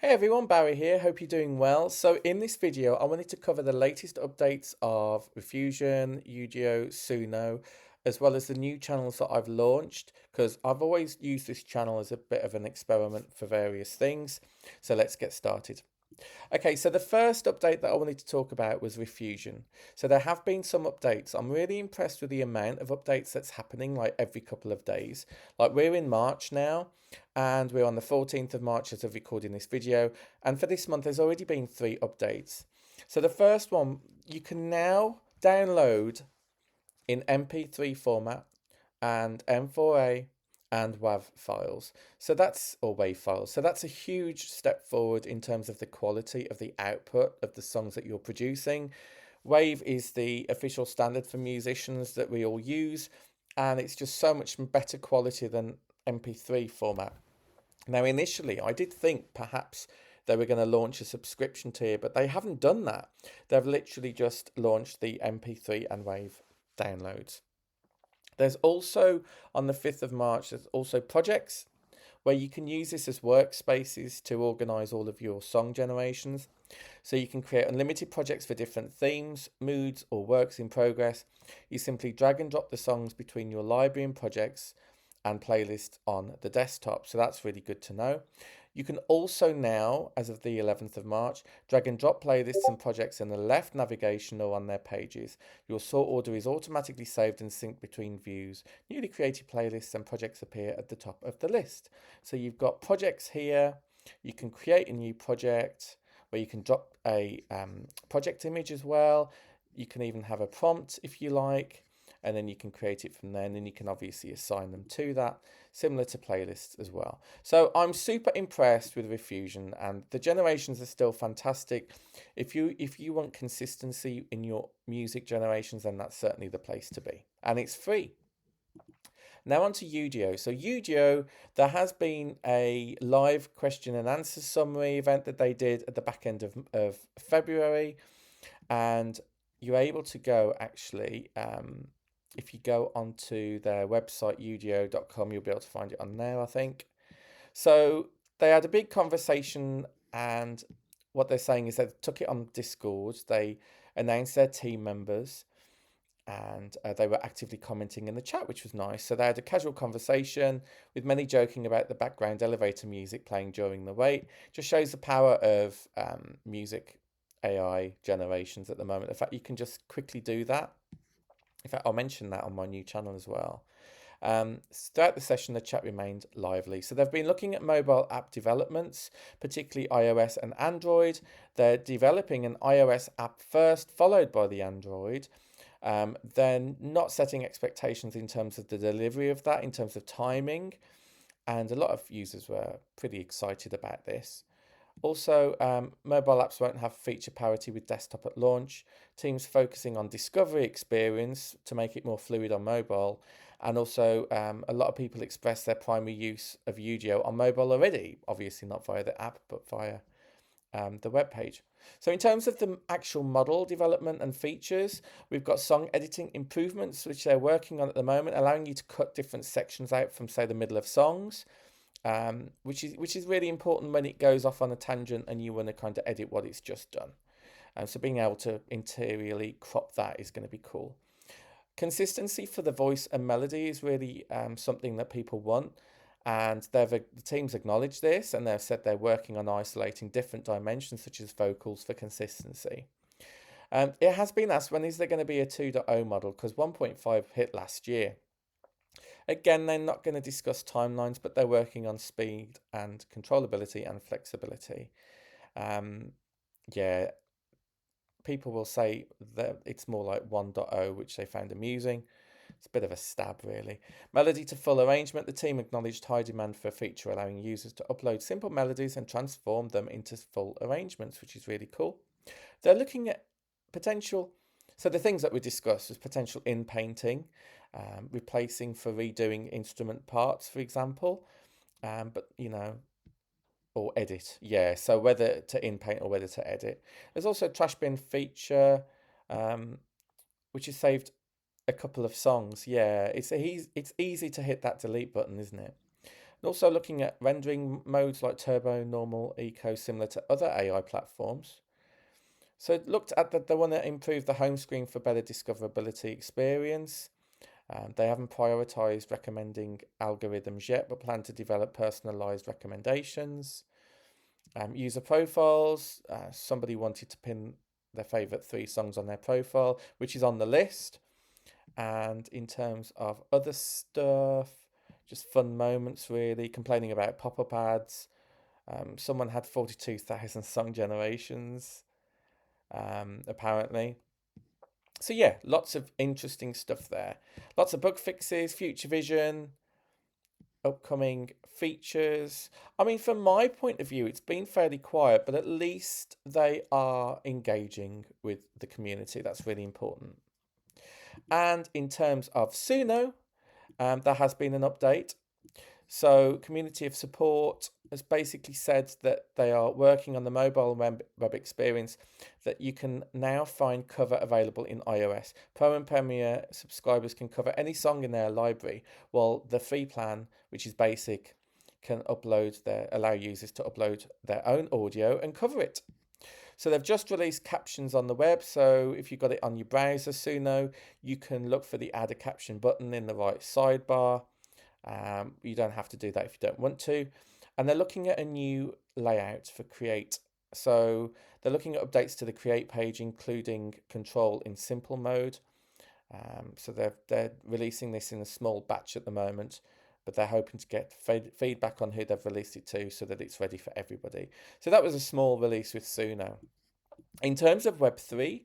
Hey everyone, Barry here. Hope you're doing well. So in this video, I wanted to cover the latest updates of Riffusion, UDIO, SUNO, as well as the new channels that I've launched, because I've always used this channel as a bit of an experiment for various things. So let's get started. Okay, so the first update that I wanted to talk about was Riffusion. So there have been some updates. I'm really impressed with the amount of updates that's happening like every couple of days. Like we're in March now, and we're on the 14th of March as of recording this video. And for this month, there's already been 3 updates. So the first one, you can now download in MP3 format and M4A and WAV files. So that's or WAV files. So that's a huge step forward in terms of the quality of the output of the songs that you're producing. WAV is the official standard for musicians that we all use, and it's just so much better quality than MP3 format. Now, initially, I did think perhaps they were going to launch a subscription tier, but they haven't done that. They've literally just launched the MP3 and WAV downloads. There's also, on the 5th of March, there's also projects where you can use this as workspaces to organize all of your song generations. So you can create unlimited projects for different themes, moods, or works in progress. You simply drag and drop the songs between your library and projects and playlists on the desktop. So that's really good to know. You can also now, as of the 11th of March, drag and drop playlists and projects in the left navigation or on their pages. Your sort order is automatically saved and synced between views. Newly created playlists and projects appear at the top of the list. So you've got projects here. You can create a new project where you can drop a project image as well. You can even have a prompt if you like, and then you can create it from there, and then you can obviously assign them to that, similar to playlists as well. So I'm super impressed with Riffusion, and the generations are still fantastic. If you want consistency in your music generations, then that's certainly the place to be, and it's free. Now on to UDIO. So UDIO, there has been a live question and answer summary event that they did at the back end of February, and you're able to go actually, if you go onto their website, udio.com, you'll be able to find it on there, I think. So they had a big conversation, and what they're saying is they took it on Discord. They announced their team members, and they were actively commenting in the chat, which was nice. So they had a casual conversation with many joking about the background elevator music playing during the wait. Just shows the power of music AI generations at the moment. In fact, you can just quickly do that. In fact, I'll mention that on my new channel as well. Throughout the session, the chat remained lively. So they've been looking at mobile app developments, particularly iOS and Android. They're developing an iOS app first, followed by the Android. Then not setting expectations in terms of the delivery of that, in terms of timing. And a lot of users were pretty excited about this. Also, mobile apps won't have feature parity with desktop at launch. Teams focusing on discovery experience to make it more fluid on mobile. And also, a lot of people express their primary use of UDIO on mobile already. Obviously, not via the app, but via the web page. So in terms of the actual model development and features, we've got song editing improvements, which they're working on at the moment, allowing you to cut different sections out from, say, the middle of songs, which is really important when it goes off on a tangent and you want to kind of edit what it's just done. So being able to interiorly crop that is going to be cool. Consistency for the voice and melody is really something that people want. And the teams acknowledged this, and they've said they're working on isolating different dimensions such as vocals for consistency. It has been asked, when is there going to be a 2.0 model, because 1.5 hit last year. Again, they're not going to discuss timelines, but they're working on speed and controllability and flexibility. Yeah, people will say that it's more like 1.0, which they found amusing. It's a bit of a stab, really. Melody to full arrangement. The team acknowledged high demand for a feature allowing users to upload simple melodies and transform them into full arrangements, which is really cool. They're looking at potential. So the things that we discussed was potential in painting, replacing for redoing instrument parts, for example. But or edit. Yeah, so whether to in paint or whether to edit. There's also a trash bin feature, which is saved a couple of songs. Yeah, it's easy to hit that delete button, isn't it? And also looking at rendering modes like Turbo, Normal, Eco, similar to other AI platforms. So it looked at that they want to improve the home screen for better discoverability experience. They haven't prioritized recommending algorithms yet, but plan to develop personalized recommendations. User profiles. Somebody wanted to pin their favorite 3 songs on their profile, which is on the list. And in terms of other stuff, just fun moments really, complaining about pop-up ads. Someone had 42,000 song generations, apparently. So yeah, lots of interesting stuff there. Lots of bug fixes, future vision, upcoming features. I mean, from my point of view, it's been fairly quiet, but at least they are engaging with the community. That's really important. And in terms of Suno, there has been an update. So, Community of Support has basically said that they are working on the mobile web experience, that you can now find cover available in iOS. Pro and Premier subscribers can cover any song in their library, while the free plan, which is basic, can allow users to upload their own audio and cover it. So they've just released captions on the web. So if you've got it on your browser, Suno, you can look for the add a caption button in the right sidebar. You don't have to do that if you don't want to. And they're looking at a new layout for Create. So they're looking at updates to the Create page, including control in simple mode. So they're releasing this in a small batch at the moment, but they're hoping to get feedback on who they've released it to so that it's ready for everybody. So that was a small release with Suno. In terms of Web3,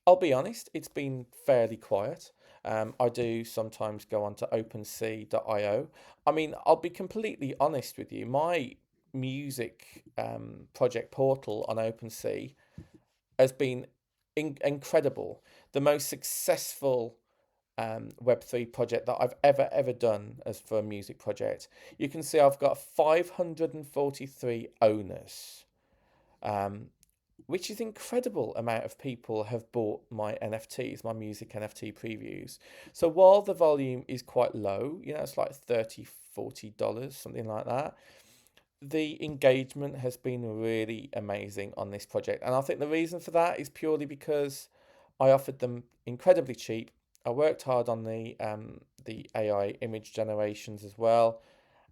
I'll be honest, it's been fairly quiet. I do sometimes go on to OpenSea.io. I mean, I'll be completely honest with you. My music project portal on OpenSea has been incredible. The most successful Web3 project that I've ever done as for a music project. You can see I've got 543 owners. Um, which is incredible amount of people have bought my NFTs, my music NFT previews. So while the volume is quite low, it's like $30-40, something like that, the engagement has been really amazing on this project. And I think the reason for that is purely because I offered them incredibly cheap. I worked hard on the AI image generations as well,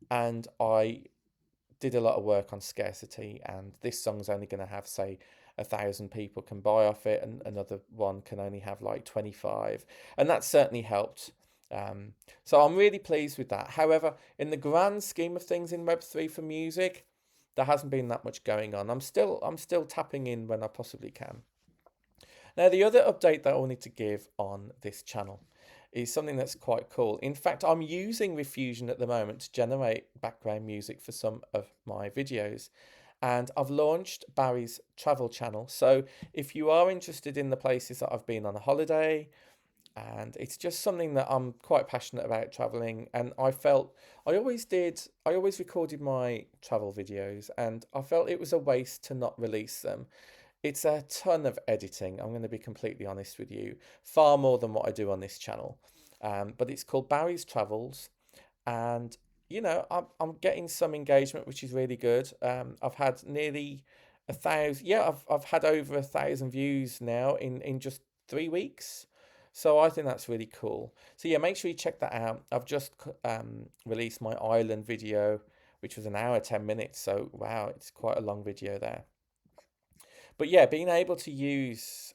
and I did a lot of work on scarcity, and this song's only going to have, say, 1,000 people can buy off it, and another one can only have like 25, and that certainly helped. So I'm really pleased with that. However, in the grand scheme of things in Web3 for music, there hasn't been that much going on. I'm still tapping in when I possibly can. Now, the other update that I wanted to give on this channel is something that's quite cool. In fact, I'm using Riffusion at the moment to generate background music for some of my videos. And I've launched Barry's travel channel. So if you are interested in the places that I've been on a holiday, and it's just something that I'm quite passionate about, traveling, and I always recorded my travel videos, and I felt it was a waste to not release them. It's a ton of editing, I'm going to be completely honest with you, far more than what I do on this channel. But it's called Barry's Travels, and I'm getting some engagement, which is really good. I've had nearly 1,000, yeah, I've had over 1,000 views now in just 3 weeks. So I think that's really cool. So yeah, make sure you check that out. I've just released my island video, which was an hour 10 minutes. So wow, it's quite a long video there. But yeah, being able to use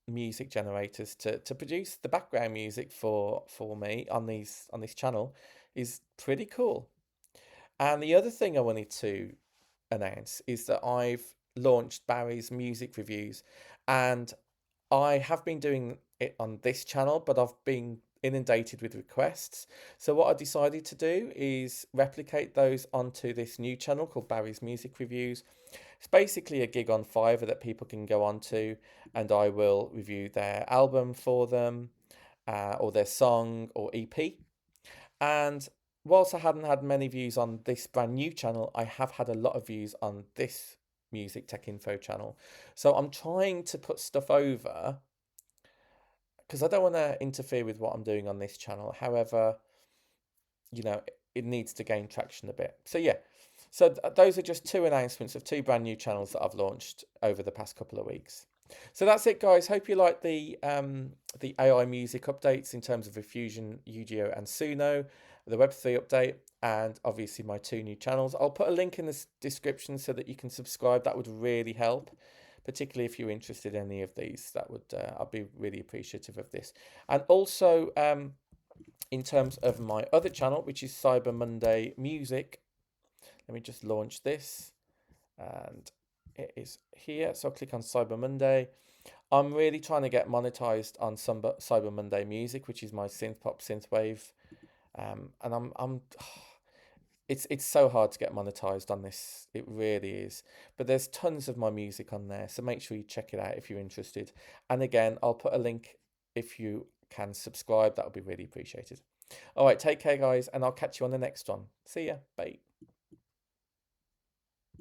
music generators to produce the background music for me on this channel is pretty cool. And the other thing I wanted to announce is that I've launched Barry's music reviews, and I have been doing it on this channel, but I've been inundated with requests. So what I decided to do is replicate those onto this new channel called Barry's Music Reviews. It's basically a gig on Fiverr that people can go on to, and I will review their album for them, or their song or EP. And whilst I hadn't had many views on this brand new channel, I have had a lot of views on this Music Tech Info channel. So I'm trying to put stuff over because I don't want to interfere with what I'm doing on this channel. However, it needs to gain traction a bit. So yeah, so those are just two announcements of two brand new channels that I've launched over the past couple of weeks. So that's it, guys. Hope you like the AI music updates in terms of Riffusion, UDIO, and SUNO, the Web3 update, and obviously my two new channels. I'll put a link in the description so that you can subscribe. That would really help, particularly if you're interested in any of these. That would I'd be really appreciative of this. And also, in terms of my other channel, which is Cyber Monday Music, let me just launch this, and it is here. So I'll click on Cyber Monday. I'm really trying to get monetized on some Cyber Monday Music, which is my synth pop synthwave, and I'm it's so hard to get monetized on this. It really is. But there's tons of my music on there, so make sure you check it out if you're interested. And again, I'll put a link if you can subscribe. That would be really appreciated. All right, take care, guys, and I'll catch you on the next one. See ya. Bye.